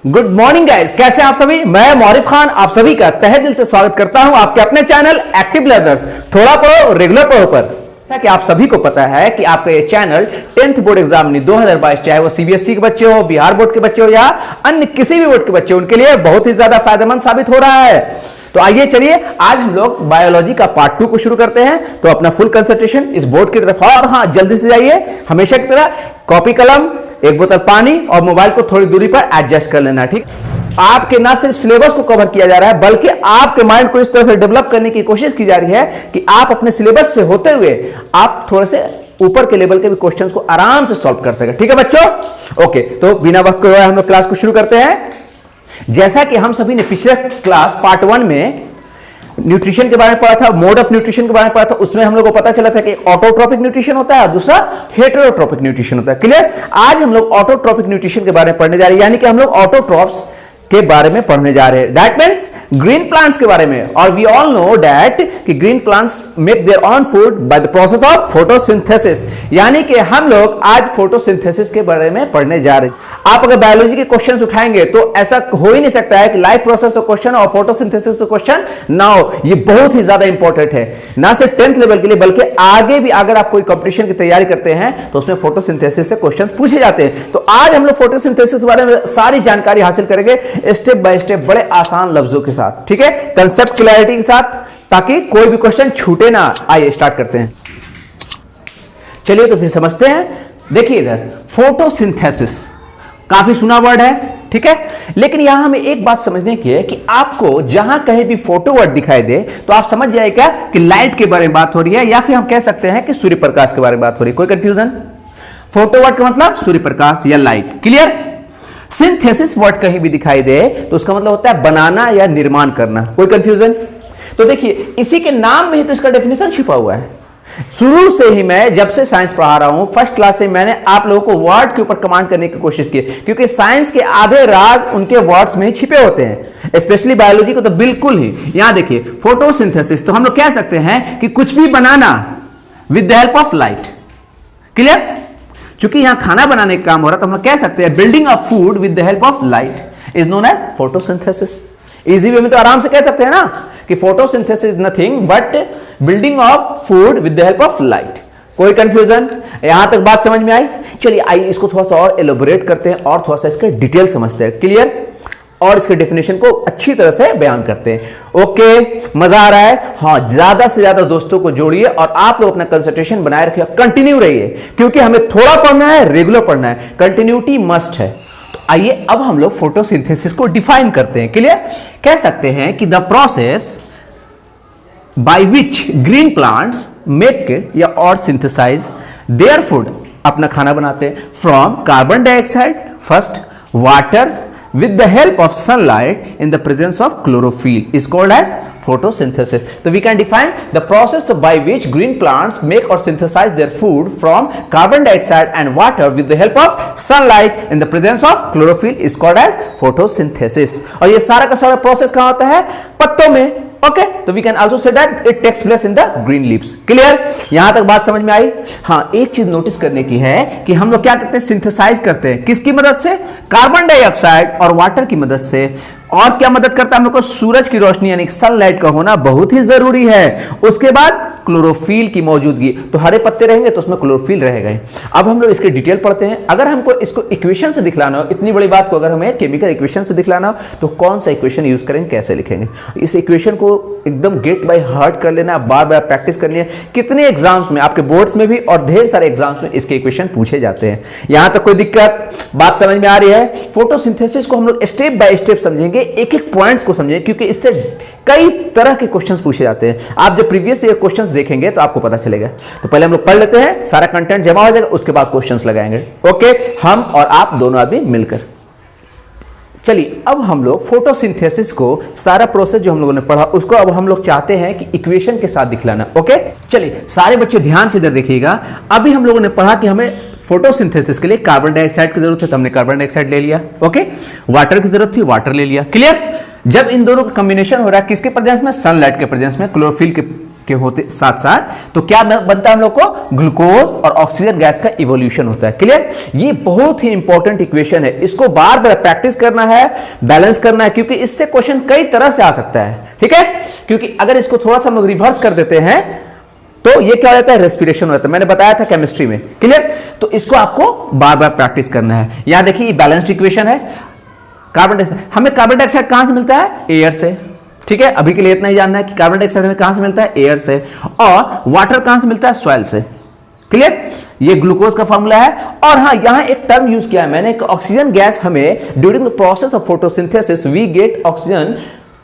Good morning guys, कैसे हैं आप सभी। मैं मौरिफ खान आप सभी का तहे दिल से स्वागत करता हूं आपके अपने चैनल एक्टिव लर्नर्स थोड़ा पढ़ो रेगुलर पढ़ो पर। कि आप सभी को पता है कि आपका ये चैनल 10th बोर्ड एग्जाम 2022 चाहे वो सीबीएसई के बच्चे हो, बिहार बोर्ड के बच्चे हो या अन्य किसी भी बोर्ड के बच्चे हो, उनके लिए बहुत ही ज्यादा फायदेमंद साबित हो रहा है। तो आइए चलिए आज हम लोग बायोलॉजी का पार्ट 2 को शुरू करते हैं। तो अपना फुल कंसंट्रेशन इस बोर्ड की तरफ और हाँ जल्दी से जाइए। हमेशा की तरह कॉपी कलम, एक बोतल पानी और मोबाइल को थोड़ी दूरी पर एडजस्ट कर लेना। ठीक, आपके ना सिर्फ सिलेबस को कवर किया जा रहा है बल्कि आपके माइंड को इस तरह से डेवलप करने की कोशिश की जा रही है कि आप अपने सिलेबस से होते हुए आप थोड़े से ऊपर के लेवल के भी क्वेश्चंस को आराम से सॉल्व कर सके। ठीक है बच्चों, ओके। तो बिना वक्त को हम लोग क्लास को शुरू करते हैं। जैसा कि हम सभी ने पिछले क्लास पार्ट 1 में न्यूट्रिशन के बारे में पढ़ा था, मोड ऑफ न्यूट्रिशन के बारे में पढ़ा था, उसमें हम लोग को पता चला था कि ऑटोट्रोपिक न्यूट्रिशन होता है और दूसरा हेटेरोट्रोपिक न्यूट्रिशन होता है। क्लियर। आज हम लोग ऑटोट्रोपिक न्यूट्रिशन के बारे में पढ़ने जा रहे हैं, यानी कि हम लोग ऑटोट्रॉप्स के बारे में पढ़ने जा रहे हैं। दैट मींस ग्रीन प्लांट्स के बारे में। और वी ऑल नो दैट कि green plants make their own food by the process of photosynthesis, यानी कि हम लोग आज फोटोसिंथेसिस के बारे में पढ़ने जा रहे हैं। आप अगर बायोलॉजी के क्वेश्चंस उठाएंगे तो ऐसा हो ही नहीं सकता है कि लाइफ प्रोसेस का क्वेश्चन और फोटोसिंथेसिस का क्वेश्चन ना हो। ये बहुत ही ज्यादा इंपॉर्टेंट है, ना सिर्फ 10th लेवल के लिए बल्कि आगे भी अगर आप कोई कंपटीशन की तैयारी करते हैं तो उसमें फोटोसिंथेसिस से क्वेश्चन पूछे जाते हैं। तो आज हम लोग फोटोसिंथेसिस के बारे में सारी जानकारी हासिल करेंगे स्टेप बाय स्टेप, बड़े आसान लफ्जों के साथ। ठीक है, कंसेप्ट क्लैरिटी के साथ, ताकि कोई भी क्वेश्चन छूटे ना। आइए स्टार्ट करते हैं। चलिए तो फिर समझते हैं। देखिए इधर फोटोसिंथेसिस काफी सुना वर्ड है, ठीक है, लेकिन यहां हमें एक बात समझने की है कि आपको जहां कहीं भी फोटो वर्ड दिखाई दे तो आप समझ जाए क्या कि लाइट के बारे में बात हो रही है, या फिर हम कह सकते हैं कि सूर्य प्रकाश के बारे में बात हो रही है। कोई कंफ्यूजन? फोटो वर्ड का मतलब सूर्य प्रकाश या लाइट। क्लियर। सिंथेसिस वर्ड कहीं भी दिखाई दे तो उसका मतलब होता है बनाना या निर्माण करना। कोई कंफ्यूजन? तो देखिए इसी के नाम में ही तो इसका डेफिनेशन छिपा हुआ है। शुरू से ही मैं जब से साइंस पढ़ा रहा हूं, फर्स्ट क्लास से मैंने आप लोगों को वर्ड के ऊपर कमांड करने की कोशिश की, क्योंकि साइंस के आधे राज उनके वर्ड्स में ही छिपे होते हैं, स्पेशली बायोलॉजी को तो बिल्कुल ही। यहां देखिए फोटोसिंथेसिस, तो हम लोग कह सकते हैं कि कुछ भी बनाना with the help of light. Clear. चूंकि यहां खाना बनाने का काम हो रहा है तो हम लोग कह सकते हैं building a food with the help of light is known as photosynthesis. Easy way में तो आराम से कह सकते हैं ना कि photosynthesis is nothing but building of food with the help of light. कोई कंफ्यूजन? यहां तक बात समझ में आई? चलिए आइए इसको थोड़ा सा और एलोबोरेट करते हैं और थोड़ा सा इसके डिटेल समझते हैं। क्लियर। और इसके डेफिनेशन को अच्छी तरह से बयान करते हैं। ओके, मजा आ रहा है? हाँ, ज्यादा से ज्यादा दोस्तों को जोड़िए और आप लोग अपना कंसंट्रेशन बनाए रखिए, कंटिन्यू रहिए, क्योंकि हमें थोड़ा पढ़ना है, रेगुलर पढ़ना है, कंटिन्यूटी मस्ट है। तो आइए अब हम लोग फोटोसिंथेसिस को डिफाइन करते हैं। क्लियर। कह सकते हैं कि the process by which green plants make या और सिंथेसाइज देयर फूड, अपना खाना बनाते हैं, from carbon dioxide first, water with the help of sunlight in the presence of chlorophyll is called as photosynthesis. So we can define the process by which green plants make or synthesize their food from carbon dioxide and water with the help of sunlight in the presence of chlorophyll is called as photosynthesis. और ये सारा का सारा process कहाँ होता है? पत्तों में। ओके, तो we can also say that it takes place in the green leaves. Clear. यहां तक बात समझ में आई? हाँ, एक चीज नोटिस करने की है कि हम लोग क्या करते हैं, सिंथेसाइज करते हैं। किसकी मदद से? कार्बन डाइऑक्साइड और वाटर की मदद से। और क्या मदद करता है हम लोग को? सूरज की रोशनी यानी सनलाइट का होना बहुत ही जरूरी है। उसके बाद क्लोरोफिल की मौजूदगी, तो हरे पत्ते रहेंगे तो उसमें क्लोरोफिल रहेगा। अब हम लोग इसके डिटेल पढ़ते हैं। अगर हमको इसको इक्वेशन से दिखलाना हो, इतनी बड़ी बात को अगर हमें केमिकल इक्वेशन से दिखलाना हो तो कौन सा इक्वेशन यूज करेंगे, कैसे लिखेंगे? इस इक्वेशन को एकदम गेट बाय हार्ट कर लेना, बार बार प्रैक्टिस करनी है। कितने एग्जाम्स में, आपके बोर्ड्स में भी और ढेर सारे एग्जाम्स में इसके इक्वेशन पूछे जाते हैं। यहां तक कोई दिक्कत? बात समझ में आ रही है? फोटोसिंथेसिस को हम लोग स्टेप बाय स्टेप समझेंगे, एक एक पॉइंट्स को समझेंगे, क्योंकि इससे कई तरह के क्वेश्चंस पूछे जाते हैं। आप जब प्रीवियस ईयर क्वेश्चंस देखेंगे तो आपको पता चलेगा। तो पहले हम लोग पढ़ लेते हैं, सारा कंटेंट जमा हो जाएगा, उसके बाद क्वेश्चंस लगाएंगे। ओके, हम और आप दोनों आदमी मिलकर। चलिए अब हम लोग फोटोसिंथेसिस को सारा प्रोसेस जो हम लोगों ने पढ़ा उसको अब हम लोग चाहते हैं कि इक्वेशन के साथ दिखलाना। ओके, चलिए सारे बच्चे ध्यान से इधर देखिएगा। अभी हम लोगों ने पढ़ा कि हमें फोटोसिंथेसिस के लिए कार्बन डाइऑक्साइड की जरूरत है, तो हमने कार्बन डाइऑक्साइड ले लिया। ओके, वाटर की जरूरत थी, वाटर ले लिया। क्लियर। जब इन दोनों का कॉम्बिनेशन हो रहा है किसके प्रेजेंस में? सनलाइट के प्रेजेंस में, क्लोरोफिल के होते साथ साथ तो क्या बनता है हम लोग को, ग्लूकोज और ऑक्सीजन गैस का इवोल्यूशन होता है। क्लियर? ये बहुत ही इंपॉर्टेंट इक्वेशन है, इसको बार बार प्रैक्टिस करना है, बैलेंस करना है, क्योंकि इससे क्वेश्चन कई तरह से आ सकता है। ठीक है? क्योंकि अगर इसको थोड़ा सा हम लोग रिवर्स कर देते हैं तो ये क्या हो जाता है, रेस्पिरेशन होता है, मैंने बताया था केमिस्ट्री में। क्लियर? तो इसको आपको बार बार प्रैक्टिस करना है। यहां देखिए बैलेंस्ड इक्वेशन है, कार्बन डाइऑक्साइड, हमें कार्बन डाइऑक्साइड कहां से मिलता है, एयर से। ठीक है? अभी के लिए इतना ही जानना है कि कार्बन डाइऑक्साइड हमें कहां से मिलता है, एयर से, और वाटर कहां से मिलता है, सॉइल से। क्लियर? ये ग्लूकोज का फॉर्मूला है। और हां, यहां एक टर्म यूज किया है मैंने, ऑक्सीजन गैस हमें during the process of photosynthesis we get oxygen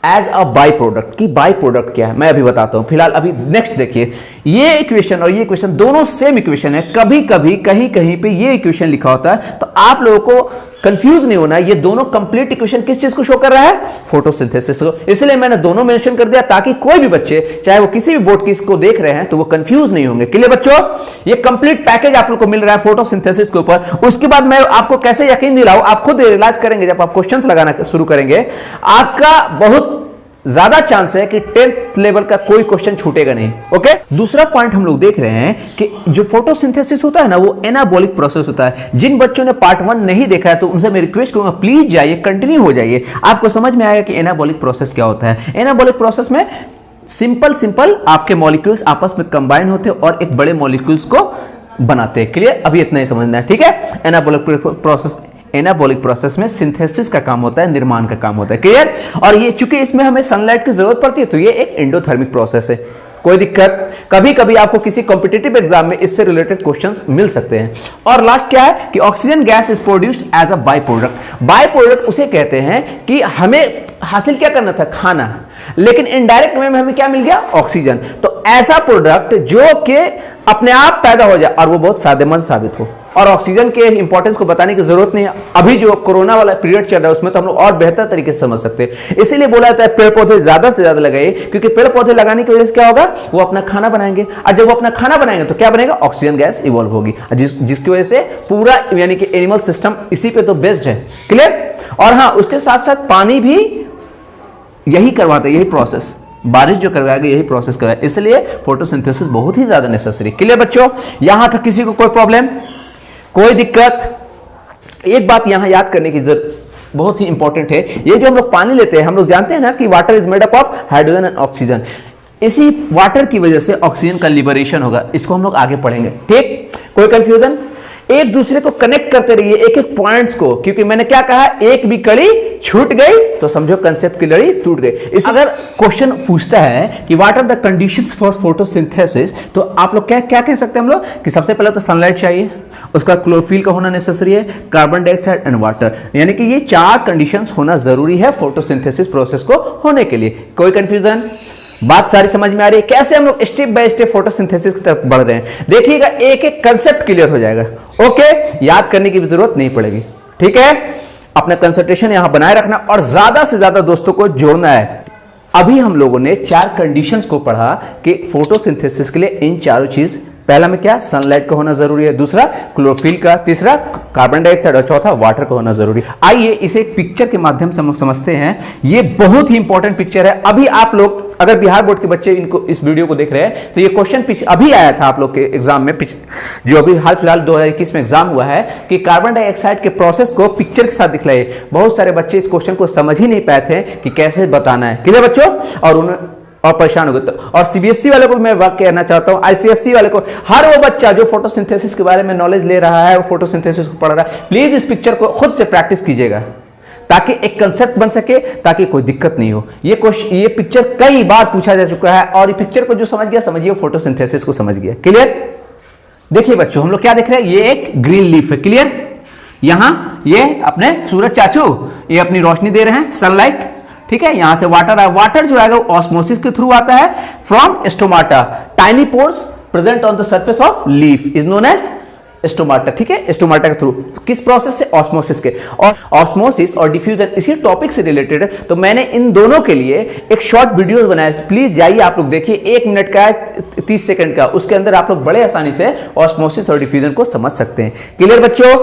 as a by product. की बाई प्रोडक्ट क्या है मैं अभी बताता हूं, फिलहाल अभी नेक्स्ट देखिए। ये इक्वेशन और ये इक्वेशन दोनों सेम इक्वेशन है, कभी कभी कहीं कहीं पे ये इक्वेशन लिखा होता है, तो आप लोगों को कंफ्यूज नहीं होना, ये दोनों कंप्लीट इक्वेशन किस चीज को शो कर रहा है, फोटोसिंथेसिस को। इसलिए मैंने दोनों मेंशन कर दिया ताकि कोई भी बच्चे चाहे वो किसी भी बोर्ड की इसको देख रहे हैं तो वो कंफ्यूज नहीं होंगे। क्लियर बच्चों? ये कंप्लीट पैकेज आप लोग को मिल रहा है फोटोसिंथेसिस के ऊपर। उसके बाद मैं आपको कैसे यकीन दिलाऊं, आप खुद रियलाइज करेंगे जब आप क्वेश्चंस लगाना शुरू करेंगे, आपका बहुत ज्यादा चांस है कि 10th लेवल का कोई क्वेश्चन छूटेगा नहीं। ओके? दूसरा पॉइंट हम लोग देख रहे हैं कि जो फोटोसिंथेसिस होता है ना, वो एनाबॉलिक प्रोसेस होता है। जिन बच्चों ने पार्ट 1 नहीं देखा है तो उनसे मैं रिक्वेस्ट करूंगा, प्लीज जाइए, कंटिन्यू हो जाइए, आपको समझ में आएगा कि एनाबॉलिक प्रोसेस क्या होता है। एनाबॉलिक प्रोसेस में सिंपल आपके मॉलिक्यूल्स आपस में कंबाइन होते हैं और एक बड़े मॉलिक्यूल्स को बनाते हैं। क्लियर? अभी इतना ही समझना है। ठीक है? एनाबॉलिक प्रोसेस में सिंथेसिस का काम होता है, निर्माण का काम होता है। क्लियर? और ये चूंकि इसमें हमें सनलाइट की जरूरत पड़ती है तो ये एक एंडोथर्मिक प्रोसेस है। कोई दिक्कत? कभी कभी आपको किसी कॉम्पिटिटिव एग्जाम में इससे रिलेटेड क्वेश्चंस मिल सकते हैं। और लास्ट क्या है कि oxygen gas is produced as a by product. By product उसे कहते हैं कि हमें हासिल क्या करना था, खाना, लेकिन इनडायरेक्ट वे में हमें क्या मिल गया, ऑक्सीजन। तो ऐसा प्रोडक्ट जो कि अपने आप पैदा हो जाए और वो बहुत फायदेमंद साबित हो। और ऑक्सीजन के इंपॉर्टेंस को बताने की जरूरत नहीं है, अभी जो कोरोना वाला पीरियड चल रहा है उसमें तो हम लोग और बेहतर तरीके से समझ सकते हैं। इसीलिए बोला जाता है पेड़ पौधे ज्यादा से ज्यादा लगाइए, क्योंकि पेड़ पौधे लगाने की वजह से क्या होगा, वो अपना खाना बनाएंगे, और जब वो अपना खाना बनाएंगे तो क्या बनेगा, ऑक्सीजन गैस इवॉल्व होगी, जिसकी वजह से पूरा यानी कि एनिमल सिस्टम इसी पे तो बेस्ड है। क्लियर? और हाँ, उसके साथ साथ पानी भी यही करवाता है, यही प्रोसेस, बारिश जो करवाएगा यही प्रोसेस करवाएगा, इसलिए फोटोसिंथेसिस बहुत ही ज्यादा नेसेसरी। क्लियर बच्चों? यहां तक किसी को कोई प्रॉब्लम, कोई दिक्कत? एक बात यहां याद करने की जरूरत बहुत ही इंपॉर्टेंट है, ये जो हम लोग पानी लेते हैं, हम लोग जानते हैं ना कि water is made up of hydrogen and oxygen. इसी वाटर की वजह से ऑक्सीजन का लिबरेशन होगा, इसको हम लोग आगे पढ़ेंगे। ठीक? कोई कंफ्यूजन? एक दूसरे को कनेक्ट करते रहिए, एक एक पॉइंट्स को, क्योंकि मैंने क्या कहा, एक भी कड़ी छूट गई तो समझो कंसेप्ट की लड़ी टूट गई। इस अगर क्वेश्चन पूछता है कि what are the conditions for photosynthesis, तो आप लोग क्या क्या कह सकते हैं हम लोग कि सबसे पहले तो सनलाइट चाहिए, उसका क्लोरोफिल का होना नेसेसरी है, कार्बन डाइऑक्साइड एंड वाटर, यानी कि ये 4 कंडीशंस होना जरूरी है फोटोसिंथेसिस प्रोसेस को होने के लिए। कोई कंफ्यूजन? बात सारी समझ में आ रही है? कैसे हम लोग स्टेप बाय स्टेप फोटोसिंथेसिस की तरफ बढ़ रहे हैं, देखिएगा, एक एक कंसेप्ट क्लियर हो जाएगा। ओके? याद करने की भी जरूरत नहीं पड़ेगी। ठीक है? अपना कंसंट्रेशन यहां बनाए रखना और ज्यादा से ज्यादा दोस्तों को जोड़ना है। अभी हम लोगों ने 4 कंडीशंस को पढ़ा कि फोटोसिंथेसिस के लिए इन चारों चीज, पहला में क्या, सनलाइट का होना जरूरी है, दूसरा क्लोरोफिल का, तीसरा कार्बन डाइऑक्साइड और चौथा वाटर का होना जरूरी है। आइए इसे एक पिक्चर के माध्यम से हम लोग समझते हैं। ये बहुत ही इंपॉर्टेंट पिक्चर है। अभी आप लोग अगर बिहार बोर्ड के बच्चे इनको इस वीडियो को देख रहे हैं तो ये क्वेश्चन अभी आया था आप लोग के एग्जाम में, जो अभी हाल फिलहाल 2021 में एग्जाम हुआ है, कि कार्बन डाइऑक्साइड के प्रोसेस को पिक्चर के साथ दिखलाइए। बहुत सारे बच्चे इस क्वेश्चन को समझ ही नहीं पाए थे कि कैसे बताना है। क्लियर बच्चों? और परेशान हो गए। और सीबीएसई वाले को मैं बात कहना चाहता हूं, आईसीएसई वाले को, हर वो बच्चा जो फोटोसिंथेसिस के बारे में नॉलेज ले रहा है, वो फोटोसिंथेसिस को पढ़ रहा है, प्लीज इस पिक्चर को खुद से प्रैक्टिस कीजिएगा ताकि एक कंसेप्ट बन सके, ताकि कोई दिक्कत नहीं हो। ये पिक्चर कई बार पूछा जा चुका है और ये पिक्चर को जो समझ गया, समझिए फोटोसिंथेसिस को समझ गया। क्लियर? देखिए बच्चों, हम लोग क्या देख रहे हैं, ये एक ग्रीन लीफ है। क्लियर? यहां ये अपने सूरज चाचू ये अपनी रोशनी दे रहे हैं, सनलाइट। ठीक है? यहां से वाटर है, वाटर जो है वो ऑस्मोसिस के थ्रू आता है from stomata. Tiny pores present on the surface of leaf is known as stomata. ठीक है? स्टोमाटा के थ्रू किस प्रोसेस से, ऑस्मोसिस के। और ऑस्मोसिस और डिफ्यूजन इसी टॉपिक से रिलेटेड है, तो मैंने इन दोनों के लिए एक शॉर्ट वीडियोस बनाया, प्लीज जाइए आप लोग देखिए। 1 मिनट का है, 30 सेकंड का, उसके अंदर आप लोग बड़े आसानी से ऑस्मोसिस और डिफ्यूजन को समझ सकते हैं। क्लियर बच्चों?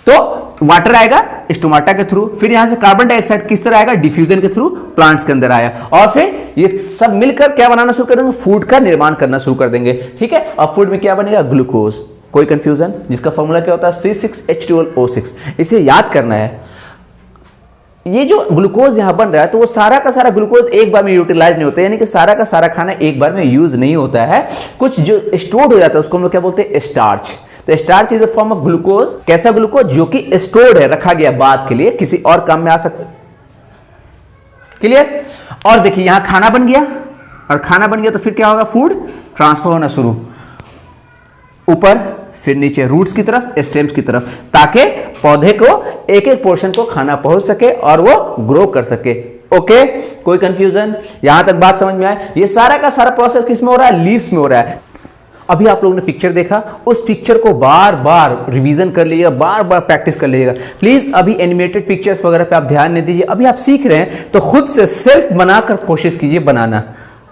तो वाटर आएगा स्टोमाटा के थ्रू, फिर यहां से कार्बन डाइऑक्साइड किस तरह आएगा, डिफ्यूजन के थ्रू प्लांट्स के अंदर आया, और फिर ये सब मिलकर क्या बनाना शुरू कर देंगे, फूड का निर्माण करना शुरू कर देंगे। ठीक है, और फूड में क्या बनेगा, ग्लूकोज। कोई कंफ्यूजन? जिसका फॉर्मूला क्या होता है, C6H12O6। इसे याद करना है। ये जो ग्लूकोज यहां बन रहा है तो वो सारा का सारा ग्लूकोज एक बार में यूटिलाइज नहीं होता है, यानी कि सारा का सारा खाना एक बार में यूज नहीं होता है, कुछ जो स्टोर्ड हो जाता है उसको हम लोग क्या बोलते हैं, स्टार्च। तो starch is a form of glucose. कैसा ग्लूकोज, जो कि स्टोर्ड है, रखा गया बाद के लिए, किसी और काम में आ सकता है। क्लियर? और देखिए यहां खाना बन गया, और खाना बन गया तो फिर क्या होगा, फूड ट्रांसफर होना शुरू, ऊपर फिर नीचे, रूट्स की तरफ, स्टेम्स की तरफ, ताकि पौधे को एक एक पोर्शन को खाना पहुंच सके और वो ग्रो कर सके। ओके, कोई कंफ्यूजन? यहां तक बात समझ में आए? ये सारा का सारा प्रोसेस किस में हो रहा है, लीव्स में हो रहा है। अभी आप लोगों ने पिक्चर देखा, उस पिक्चर को बार बार रिवीजन कर लीजिएगा, बार बार प्रैक्टिस कर लीजिएगा प्लीज। अभी एनिमेटेड पिक्चर्स वगैरह पे आप ध्यान नहीं दीजिए, अभी आप सीख रहे हैं तो खुद से सेल्फ बनाकर कोशिश कीजिए बनाना।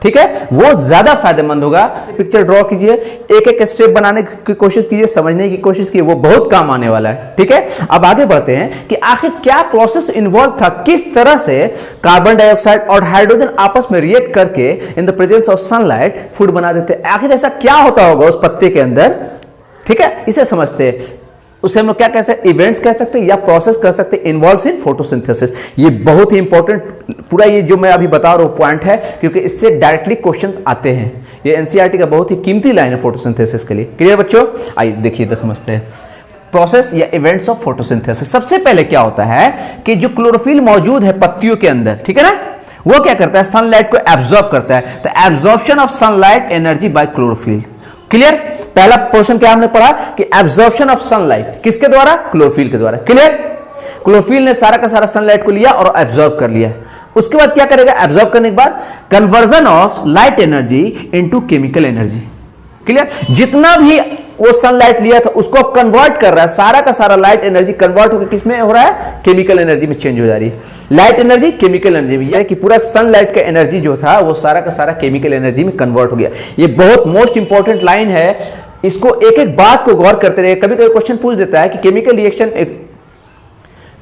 ठीक है, वो ज्यादा फायदेमंद होगा। पिक्चर ड्रॉ कीजिए, एक एक स्टेप बनाने की कोशिश कीजिए, समझने की कोशिश कीजिए, वो बहुत काम आने वाला है। ठीक है, अब आगे बढ़ते हैं कि आखिर क्या प्रोसेस इन्वॉल्व था, किस तरह से कार्बन डाइऑक्साइड और हाइड्रोजन आपस में रिएक्ट करके in the presence of sunlight food बना देते हैं। आखिर ऐसा क्या होता होगा उस पत्ते के अंदर। ठीक है, इसे समझते हैं। उसे हम लोग क्या कह सकते हैं, इवेंट्स कह सकते हैं या प्रोसेस कह सकते हैं, इन्वॉल्व्स इन फोटोसिंथेसिस। ये बहुत ही इंपॉर्टेंट, पूरा ये जो मैं अभी बता रहा हूं पॉइंट है, क्योंकि इससे डायरेक्टली क्वेश्चंस आते हैं। ये एनसीईआरटी का बहुत ही कीमती लाइन है फोटोसिंथेसिस के लिए। क्लियर बच्चों? आइए देखिए तो समझते हैं प्रोसेस या इवेंट्स ऑफ फोटोसिंथेसिस। सबसे पहले क्या होता है कि जो क्लोरोफिल मौजूद है पत्तियों के अंदर, ठीक है ना, वो क्या करता है, सनलाइट को एब्जॉर्ब करता है। तो absorption of sunlight energy by chlorophyll. Clear? पहला पोर्शन क्या हमने पढ़ा कि एब्जॉर्प्शन ऑफ सनलाइट किसके द्वारा, क्लोरोफिल के द्वारा। क्लियर? क्लोरोफिल ने सारा का सारा सनलाइट को लिया और एब्जॉर्ब कर लिया। उसके बाद क्या करेगा, एब्जॉर्ब करने के बाद conversion of light energy into chemical energy. Clear? जितना भी वो सनलाइट लिया था उसको कन्वर्ट कर रहा है, सारा का सारा लाइट एनर्जी कन्वर्ट होकर किसमें हो रहा है, केमिकल एनर्जी में चेंज हो जा रही है। लाइट एनर्जी केमिकल एनर्जी में, यानी कि पूरा सनलाइट का एनर्जी जो था वो सारा का सारा केमिकल एनर्जी में कन्वर्ट हो गया। ये बहुत मोस्ट इंपॉर्टेंट लाइन है, इसको एक एक बात को गौर करते रहे। कभी कभी क्वेश्चन पूछ देता है कि केमिकल रिएक्शन,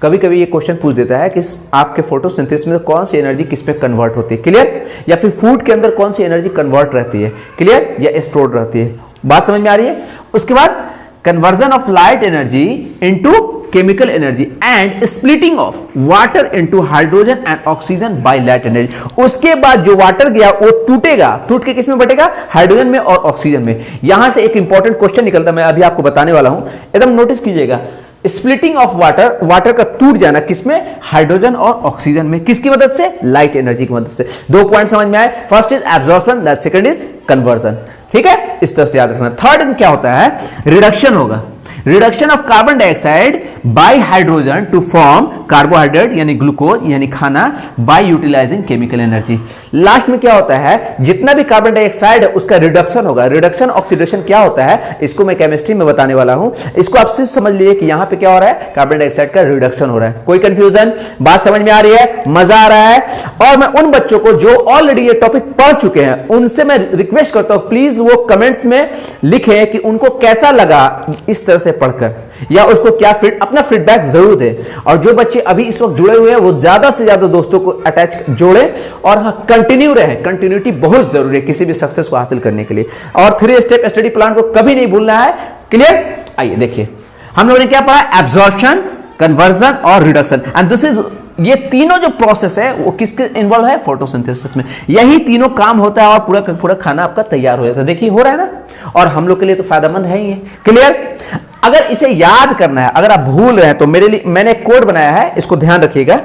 कभी कभी ये क्वेश्चन पूछ देता है कि आपके फोटोसिंथेसिस में कौन सी एनर्जी किस पे कन्वर्ट होती है। क्लियर? या फिर फूड के अंदर कौन सी एनर्जी कन्वर्ट रहती है। क्लियर? या स्टोर्ड रहती है। बात समझ में आ रही है? उसके बाद conversion of light energy into chemical energy and splitting of water into hydrogen and oxygen by light energy. उसके बाद जो वाटर गया वो टूटेगा, टूट के किसमें बटेगा, हाइड्रोजन में और ऑक्सीजन में। यहां से एक इंपॉर्टेंट क्वेश्चन निकलता, मैं अभी आपको बताने वाला हूं, एकदम नोटिस कीजिएगा। स्प्लिटिंग ऑफ वाटर, वाटर का टूट जाना किसमें, हाइड्रोजन और ऑक्सीजन में। किसकी मदद से, लाइट एनर्जी की मदद से। दो पॉइंट समझ में आए, first is absorption, that second is conversion. ठीक है, इस तरह से याद रखना। थर्ड में क्या होता है, रिडक्शन होगा। Reduction of carbon dioxide by hydrogen to form carbohydrate यानी ग्लूकोज यानी खाना by utilising chemical energy. Last में क्या होता है, जितना भी कार्बन डाइऑक्साइड है उसका रिडक्शन होगा। रिडक्शन ऑक्सीडेशन क्या होता है, इसको मैं केमिस्ट्री में बताने वाला हूं। इसको आप सिर्फ समझ लीजिए कि यहां पे क्या हो रहा है, कार्बन डाइऑक्साइड का रिडक्शन हो रहा है। कोई कंफ्यूजन? बात समझ में आ रही है, मजा आ रहा है? और मैं उन बच्चों को जो ऑलरेडी ये टॉपिक पढ़ चुके हैं उनसे मैं रिक्वेस्ट करता हूं प्लीज वो कमेंट्स में लिखें कि उनको कैसा लगा इस तरह से पढ़कर, या उसको क्या अपना फीडबैक जरूर दें। और जो बच्चे अभी इस वक्त जुड़े हुए हैं वो ज्यादा से ज्यादा दोस्तों को अटैच जोड़े, और हाँ कंटिन्यू रहे। कंटिन्यूटी बहुत जरूरी है किसी भी सक्सेस को हासिल करने के लिए। और 3 स्टेप स्टडी प्लान को कभी नहीं भूलना है। क्लियर? आइए देखिए हम लोगों ने क्या पढ़ा, एब्जॉर्प्शन, कन्वर्जन और रिडक्शन। एंड दिस इज, ये तीनों जो प्रोसेस है वो किसके इन्वॉल्व है, फोटोसिंथेसिस में। यही तीनों काम होता है और पूरा पूरा खाना आपका तैयार हो जाता है। देखिए हो रहा है ना, और हम लोग के लिए तो फायदेमंद है ही। क्लियर? अगर इसे याद करना है, अगर आप भूल रहे हैं तो मेरे लिए मैंने एक कोड बनाया है, इसको ध्यान रखिएगा।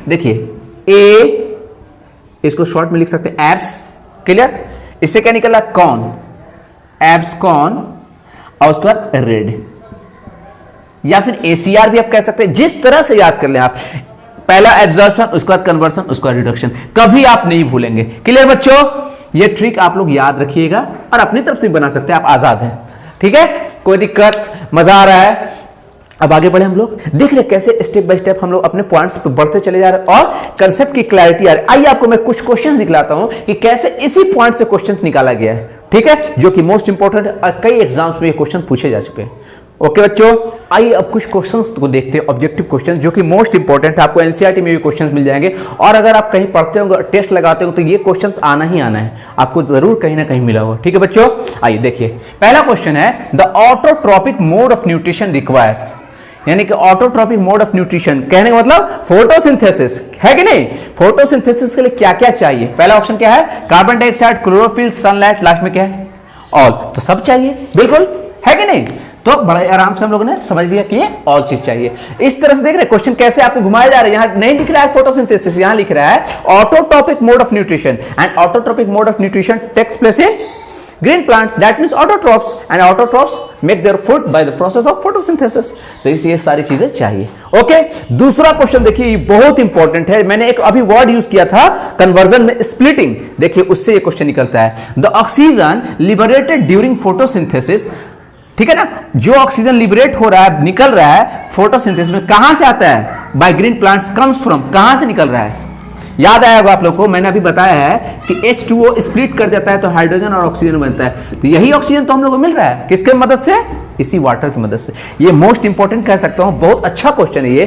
देखिए ए, इसको शॉर्ट में लिख सकते हैं एब्स। क्लियर? इससे क्या निकला, कॉर्न, एब्स कॉर्न, और उसके बाद रेड, या फिर ACR भी आप कह सकते हैं। जिस तरह से याद कर लें आप, पहला एब्जॉर्प्शन, उसके बाद कन्वर्सन, उसके बाद रिडक्शन, कभी आप नहीं भूलेंगे। क्लियर बच्चों? ये ट्रिक आप लोग याद रखिएगा और अपनी तरफ से बना सकते हैं, आप आजाद हैं। ठीक है, कोई दिक्कत? मजा आ रहा है? अब आगे बढ़े हम लोग, देख रहे कैसे स्टेप बाय स्टेप हम लोग अपने पॉइंट्स पे बढ़ते चले जा रहे हैं और कंसेप्ट की क्लैरिटी आ रही है। आइए आपको मैं कुछ क्वेश्चंस दिखलाता हूं कि कैसे इसी पॉइंट से क्वेश्चंस निकाला गया है। ठीक है, जो कि मोस्ट इंपॉर्टेंट है और कई एग्जाम्स में ये क्वेश्चन पूछे जा चुके हैं। ओके बच्चों, आइए अब कुछ क्वेश्चंस को देखते हैं, ऑब्जेक्टिव क्वेश्चन जो कि मोस्ट इंपॉर्टेंट है। आपको एनसीईआरटी में भी क्वेश्चंस मिल जाएंगे और अगर आप कहीं पढ़ते हो, टेस्ट लगाते हो तो ये क्वेश्चंस आना ही आना है, आपको जरूर कहीं ना कहीं मिला हो। ठीक है बच्चों, आइए देखिए पहला क्वेश्चन है the autotrophic mode of nutrition requires, यानी कि ऑटोट्रॉपिक मोड ऑफ न्यूट्रिशन कहने का मतलब फोटोसिंथेसिस है कि नहीं। फोटोसिंथेसिस के लिए क्या क्या चाहिए? पहला ऑप्शन क्या है? Carbon dioxide, chlorophyll, sunlight, last में क्या है? ऑल। तो सब चाहिए, बिल्कुल है कि नहीं। तो बड़े आराम से हम लोगों ने समझ लिया कि ये ऑल चीज चाहिए। इस तरह से देख रहे क्वेश्चन कैसे आपको घुमाया जा रहा है। यहां नहीं लिख रहा है फोटोसिंथेसिस, यहां लिख रहा है autotrophic mode of nutrition, and autotrophic mode of nutrition takes place in green plants, that means autotrophs, and autotrophs make their food by the process of photosynthesis। तो इस ये सारी चीजें चाहिए। ओके, दूसरा क्वेश्चन देखिए, ये बहुत इंपॉर्टेंट है। मैंने एक अभी वर्ड यूज किया था कन्वर्जन में, स्प्लिटिंग। देखिए उससे ये क्वेश्चन निकलता है the oxygen liberated during photosynthesis, ठीक है ना, जो ऑक्सीजन लिबरेट हो रहा है, निकल रहा है फोटोसिंथेसिस में, कहां से आता है? By green plants comes from, कहां से निकल रहा है? याद आया होगा आप लोग को, मैंने अभी बताया है कि H2O स्प्लिट कर जाता है तो हाइड्रोजन और ऑक्सीजन बनता है। तो यही ऑक्सीजन तो हम लोग को मिल रहा है किसके मदद से? इसी वाटर की मदद से। ये मोस्ट इंपॉर्टेंट कह सकता हूं, बहुत अच्छा क्वेश्चन है ये,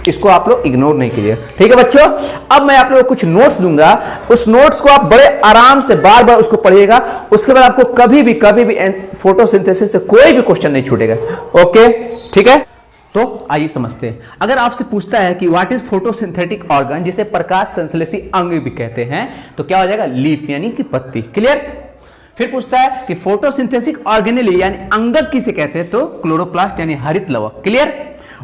इसको आप लोग इग्नोर नहीं कीजिए। ठीक है बच्चों, अब मैं आप लोगों को कुछ नोट्स दूंगा, उस नोट्स को आप बड़े आराम से बार बार उसको पढ़िएगा, उसके बाद आपको कभी भी फोटोसिंथेसिस से कोई भी क्वेश्चन नहीं छूटेगा। ओके ठीक है, तो आइए समझते हैं। अगर आपसे पूछता है कि व्हाट इज फोटोसिंथेटिक ऑर्गन, जिसे प्रकाश संश्लेषी अंग भी कहते हैं, तो क्या हो जाएगा? लीफ यानी कि पत्ती। क्लियर। फिर पूछता है कि फोटोसिंथेटिक ऑर्गेनेली यानी अंगक किसे कहते हैं, तो क्लोरोप्लास्ट यानी हरित लवक। क्लियर।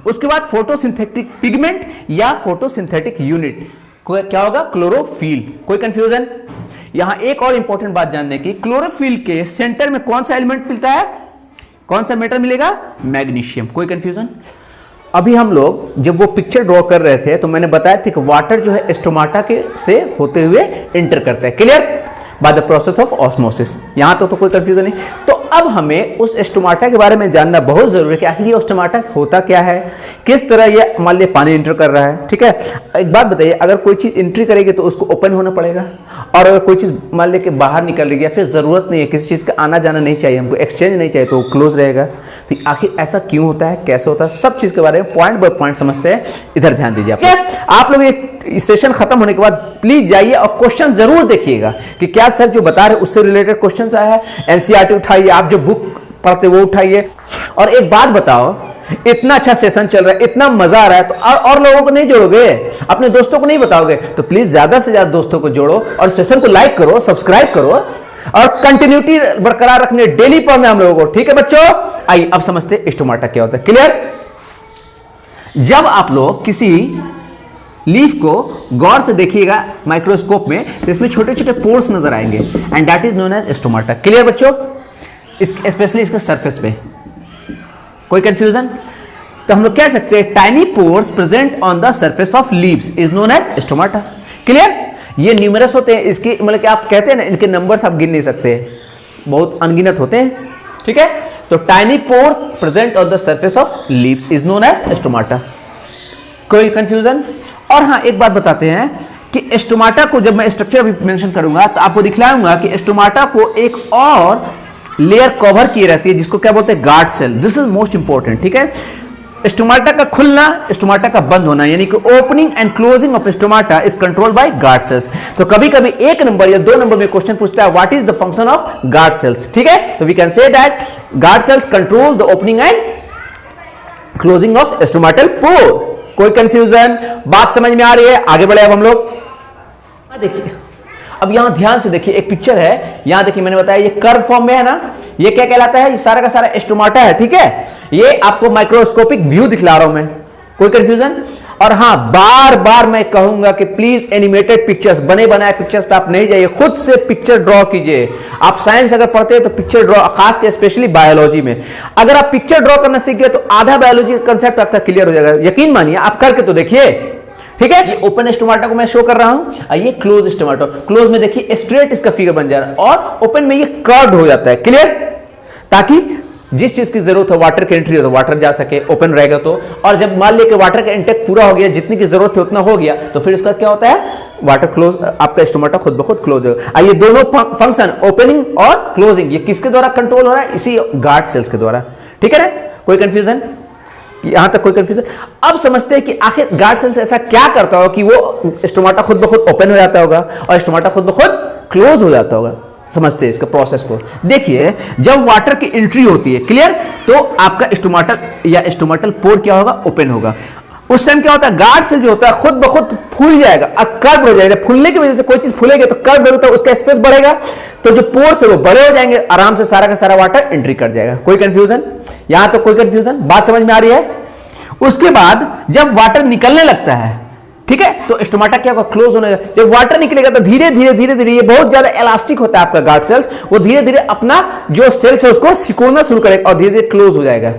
उसके बाद फोटोसिंथेटिक पिगमेंट या फोटोसिंथेटिक यूनिट क्या होगा? क्लोरोफिल। कोई कंफ्यूजन? यहां एक और इंपॉर्टेंट बात जानने की, क्लोरोफिल के सेंटर में कौन सा एलिमेंट मिलता है, कौन सा मेटल मिलेगा? मैग्नीशियम। कोई कंफ्यूजन? अभी हम लोग जब वो पिक्चर ड्रॉ कर रहे थे तो मैंने बताया था कि वाटर जो है स्टोमाटा के से होते हुए एंटर करता है। Clear. By the process of osmosis. यहां तो कोई कंफ्यूजन नहीं। तो अब हमें उस स्टोमाटा के बारे में जानना बहुत जरूरी है कि आखिर ये स्टोमाटा होता क्या है, किस तरह ये मान लिया पानी एंटर कर रहा है। ठीक है, एक बात बताइए, अगर कोई चीज एंट्री करेगी तो उसको ओपन होना पड़ेगा, और अगर कोई चीज मान लिया कि बाहर निकल रही है, फिर जरूरत नहीं है, किसी चीज का आना जाना नहीं चाहिए, हमको एक्सचेंज नहीं चाहिए, तो वो क्लोज रहेगा। तो आखिर ऐसा क्यों होता है, कैसे होता है, सब चीज के बारे में पॉइंट बाय पॉइंट समझते हैं। इधर ध्यान दीजिए आप लोग। एक सेशन खत्म होने के बाद प्लीज जाइए और क्वेश्चन जरूर देखिएगा कि क्या सर जो बता रहे उससे रिलेटेड क्वेश्चन आया है। एनसीईआरटी उठाइए, आप जो बुक पढ़ते वो उठाइए। और एक बात बताओ, इतना अच्छा सेशन चल रहा है, इतना मजा आ रहा है, तो और लोगों को नहीं जोड़ोगे, अपने दोस्तों को नहीं बताओगे, तो प्लीज ज्यादा से ज्यादा दोस्तों को जोड़ो और सेशन को लाइक करो, सब्सक्राइब करो और कंटिन्यूटी बरकरार रखने, डेली पढ़ना हम लोगों को। ठीक है बच्चों, आइए अब समझते हैं स्टोमाटा क्या होता है। क्लियर। जब आप लोग किसी लीफ को गौर से देखिएगा माइक्रोस्कोप में, तो इसमें छोटे छोटे पोर्स नजर आएंगे, and that is known as stomata. Clear बच्चों, स्पेशली इसके सरफेस पे। कोई कंफ्यूजन? तो हम लोग कह सकते हैं tiny pores present on the surface of leaves is known as stomata. Clear. ये न्यूमरस होते हैं, इसकी मतलब कि आप कहते हैं ना, इनके नंबर्स आप गिन नहीं सकते, बहुत अनगिनत होते हैं। ठीक है, तो tiny pores present on the surface of leaves is known as stomata. कोई कंफ्यूजन? और हाँ, एक बात बताते हैं कि स्टोमाटा को जब मैं स्ट्रक्चर अभी मेंशन करूंगा तो आपको दिखलाऊंगा कि स्टोमाटा को एक और लेयर कवर किए रहती है, जिसको क्या बोलते हैं? Guard cell. This is most important. ठीक है, स्टोमाटा का खुलना, स्टोमाटा का बंद होना, यानी कि opening and closing of stomata is controlled by guard cells. तो कभी कभी 1 नंबर या 2 नंबर में क्वेश्चन पूछता है what is the function of guard cells. ठीक है, तो we can say that guard cells control the opening and closing of stomatal pore. कोई कंफ्यूजन? बात समझ में आ रही है? आगे बढ़े अब हम लोग। देखिए, अब यहां ध्यान से देखिए, एक पिक्चर है, यहां देखिए मैंने बताया ये कर्व फॉर्म में है ना, ये क्या कहलाता है? ये सारा का सारा स्टोमाटा है। ठीक है, ये आपको माइक्रोस्कोपिक व्यू दिखला रहा हूं मैं। कोई कंफ्यूजन? और हां, बार बार मैं कहूंगा कि प्लीज एनिमेटेड पिक्चर्स, बने बनाए पिक्चर्स पे आप नहीं जाइए, खुद से पिक्चर ड्रॉ कीजिए। आप साइंस अगर पढ़ते हैं तो पिक्चर ड्रॉ, खास कर स्पेशली बायोलॉजी में अगर आप पिक्चर ड्रॉ करना सीख गए तो आधा बायोलॉजी का कंसेप्ट आपका क्लियर हो जाएगा। यकीन मानिए, आप करके तो देखिए। ठीक है, ये ओपन स्टोमाटा को मैं शो कर रहा हूं, ये क्लोज स्टोमाटा। क्लोज में देखिए स्ट्रेट इसका फिगर बन जा रहा है, और ओपन में ये कर्व्ड हो जाता है। क्लियर, ताकि जिस चीज की जरूरत है वाटर की एंट्री हो तो वाटर जा सके, ओपन रहेगा तो। और जब मान लिया कि वाटर का इंटेक पूरा हो गया, जितनी की जरूरत है उतना हो गया, तो फिर इसका क्या होता है? वाटर क्लोज, आपका स्टोमाटा खुद ब खुद क्लोज होगा। आइए, दोनों फंक्शन ओपनिंग और क्लोजिंग ये किसके द्वारा कंट्रोल हो रहा है? इसी गार्ड सेल्स के द्वारा। ठीक है ना, कोई कंफ्यूजन? यहां तक कोई कंफ्यूजन? अब समझते हैं कि आखिर गार्ड सेल्स ऐसा क्या करता होगा कि वो स्टोमाटा खुद ब खुद ओपन हो जाता होगा और स्टोमाटा खुद ब खुद क्लोज हो जाता होगा। समझते हैं इसका प्रोसेस को। देखिए, जब वाटर की एंट्री होती है, क्लियर, तो आपका स्टोमाटल या स्टोमाटल पोर क्या होगा? ओपन होगा। उस टाइम क्या होता है? गार्ड सेल जो होता है खुद ब खुद फूल जाएगा और कर्व हो जाएगा। फूलने की वजह से कोई चीज फूलेगी तो कर्व होता है, उसका स्पेस बढ़ेगा, तो जो पोर्स है वो बड़े हो जाएंगे, आराम से सारा का सारा वाटर एंट्री कर जाएगा। कोई कंफ्यूजन? यहां तो कोई कंफ्यूजन? बात समझ में आ रही है? उसके बाद जब वाटर निकलने लगता है, ठीक है, तो स्टोमाटा क्या होगा? क्लोज होने लगेगा। जब वाटर निकलेगा तो धीरे धीरे धीरे धीरे, ये बहुत ज्यादा इलास्टिक होता है आपका गार्ड सेल्स, वो धीरे धीरे अपना जो सेल्स है उसको सिकोड़ना शुरू करेगा और धीरे धीरे क्लोज हो जाएगा।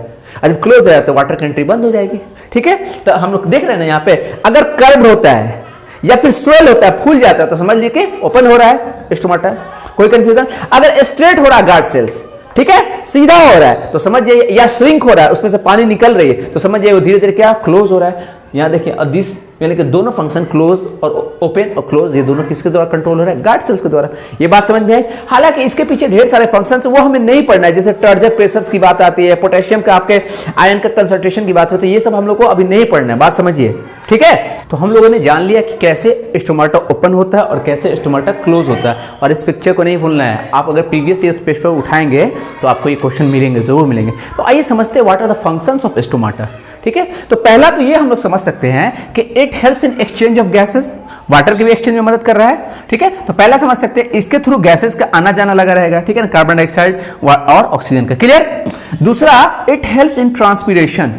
जब क्लोज हो जाए तो वाटर की एंट्री बंद हो जाएगी। ठीक है, तो हम लोग देख रहे हैं ना यहाँ पे, अगर कर्व होता है या फिर स्वेल होता है, फूल जाता है, तो समझ लीजिए कि ओपन हो रहा है स्टोमाटा। कोई कंफ्यूजन? अगर स्ट्रेट हो रहा है गार्ड सेल्स, ठीक है, सीधा हो रहा है, तो समझ जाइए, या श्रिंक हो रहा है, उसमें से पानी निकल रही है, तो समझ जाइए वो धीरे धीरे क्या क्लोज हो रहा है। यहां देखिए, दिस यानी कि दोनों फंक्शन क्लोज और ओपन और क्लोज, ये दोनों किसके द्वारा कंट्रोल हो रहा है? गार्ड सेल्स के द्वारा। ये बात समझ में आई? हालांकि इसके पीछे ढेर सारे फंक्शंस वो हमें नहीं पढ़ना है, जैसे टर्जर प्रेशर्स की बात आती है, पोटेशियम का आपके आयन का कंसंट्रेशन की बात होती है, ये सब हम लोग को अभी नहीं पढ़ना है। बात समझिए, ठीक है? तो हम लोगों ने जान लिया कि कैसे स्टोमाटा ओपन होता है और कैसे स्टोमाटा क्लोज होता है, और इस पिक्चर को नहीं भूलना है। आप अगर प्रीवियस ईयर पेपर उठाएंगे तो आपको ये क्वेश्चन मिलेंगे, जरूर मिलेंगे। तो आइए समझते हैं what are the functions of stomata. ठीक है, तो पहला तो ये हम लोग समझ सकते हैं कि it helps in exchange of gases, water के भी एक्सचेंज में मदद कर रहा है। ठीक है, तो पहला समझ सकते हैं इसके थ्रू गैसेस का आना जाना लगा रहेगा, ठीक है ना, कार्बन डाइऑक्साइड और ऑक्सीजन का। क्लियर? दूसरा, it helps in transpiration.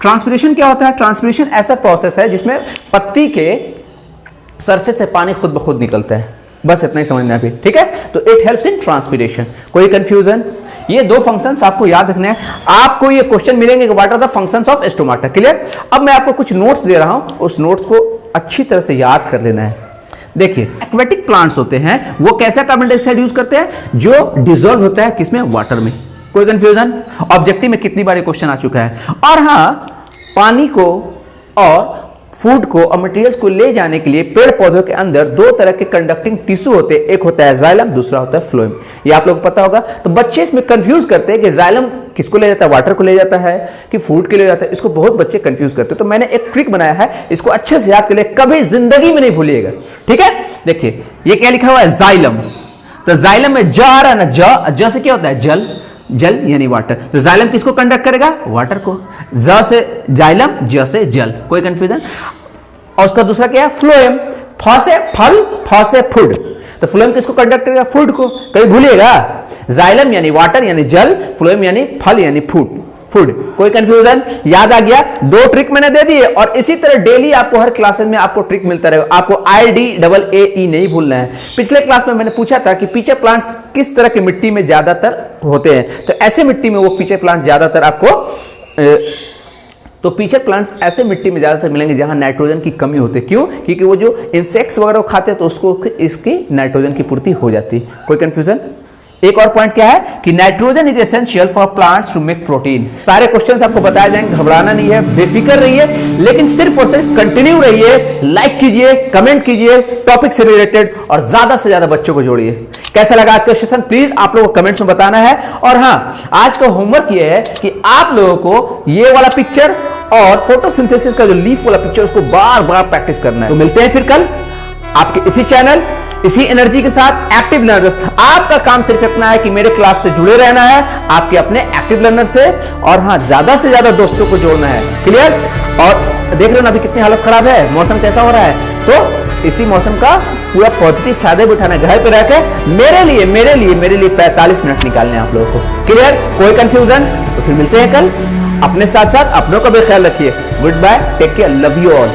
Transpiration क्या होता है? ट्रांसपीरेशन ऐसा प्रोसेस है जिसमें पत्ती के सरफेस से पानी खुद ब खुद निकलता है। बस इतना ही समझना है, ठीक है? तो इट हेल्प्स इन ट्रांसपीरेशन। कोई कंफ्यूजन? ये दो फंक्शंस आपको याद रखने हैं। आपको ये क्वेश्चन मिलेंगे कि what are the functions of stomata. Clear? अब मैं आपको कुछ नोट्स दे रहा हूं, उस नोट्स को अच्छी तरह से याद कर लेना है। देखिए, एक्वेटिक प्लांट्स होते हैं, वो कैसा कार्बन डाइऑक्साइड यूज करते हैं? जो डिसॉल्व होता है किसमें? वाटर में। कोई कंफ्यूजन? ऑब्जेक्टिव में कितनी बार क्वेश्चन आ चुका है। और हाँ, पानी को और फूड को और मटेरियल्स को ले जाने के लिए पेड़ पौधों के अंदर दो तरह के कंडक्टिंग टिश्यू होते हैं, एक होता है जाइलम, दूसरा होता है फ्लोएम। ये आप लोगों को पता होगा। तो बच्चे इसमें कंफ्यूज करते हैं कि जाइलम किसको ले जाता है? वाटर को ले जाता है कि फूड के ले जाता है? इसको बहुत बच्चे कंफ्यूज करते हैं। तो मैंने एक ट्रिक बनाया है, इसको अच्छे से याद कर ले, कभी जिंदगी में नहीं भूलिएगा। ठीक है, देखिए ये क्या लिखा हुआ है? जाइलम। तो जाइलम में ज आ रहा है ना, ज से क्या होता है? जल, जल यानी वाटर। तो जाइलम किसको कंडक्ट करेगा? वाटर को। ज से जाइलम, ज से जल। कोई कंफ्यूजन? और उसका दूसरा क्या है? फ्लोएम। फ से फल, फ से फूड। तो फ्लोएम किसको कंडक्ट करेगा? फूड को। कभी भूलिएगा, जाइलम यानी वाटर यानी जल, फ्लोएम यानी फल यानी फूड। फूड। कोई कंफ्यूजन? याद आ गया? दो ट्रिक मैंने दे दी है, और इसी तरह डेली आपको हर क्लासेस में आपको ट्रिक मिलता रहेगा। आपको IDAAE नहीं भूलना है। पिछले क्लास में मैंने पूछा था कि पीचर प्लांट्स किस तरह की मिट्टी में ज्यादातर होते हैं, तो ऐसे मिट्टी में वो पीचर प्लांट ज्यादातर आपको तो पीचर प्लांट्स ऐसे मिट्टी में ज्यादातर मिलेंगे जहां नाइट्रोजन की कमी होती है। क्यों? क्योंकि वो जो इंसेक्ट्स वगैरह खाते हैं तो उसको इसकी नाइट्रोजन की पूर्ति हो जाती है। कोई कंफ्यूजन? एक और पॉइंट क्या है कि nitrogen is essential for plants to make protein. सारे क्वेश्चंस आपको बताए जाएंगे, घबराना नहीं है, बेफिक्र रहिए, लेकिन सिर्फ और सिर्फ कंटिन्यू रहिए, लाइक कीजिए, कमेंट कीजिए टॉपिक से रिलेटेड, और ज्यादा से ज्यादा बच्चों को जोड़िए। कैसा लगा आज का सेशन प्लीज आप लोगों को कमेंट्स में बताना है। और हाँ, आज का होमवर्क ये है कि आप लोगों को ये वाला पिक्चर और फोटोसिंथेसिस का जो लीफ वाला पिक्चर उसको बार बार प्रैक्टिस करना है। तो मिलते हैं फिर कल आपके इसी चैनल, इसी एनर्जी के साथ, एक्टिव लर्नर्स। आपका काम सिर्फ इतना है कि मेरे क्लास से जुड़े रहना है, आपके अपने एक्टिव लर्नर से, और हाँ, ज्यादा से ज्यादा दोस्तों को जोड़ना है। क्लियर? और देख रहे हो ना अभी कितनी हालत खराब है, मौसम कैसा हो रहा है, तो इसी मौसम का पूरा पॉजिटिव फायदा भी उठाना है। घर पे रहकर मेरे लिए 45 मिनट निकालने आप लोगों को। क्लियर? कोई कंफ्यूजन? तो फिर मिलते हैं कल। अपने साथ साथ अपनों का भी ख्याल रखिए। Goodbye, take care, love you all.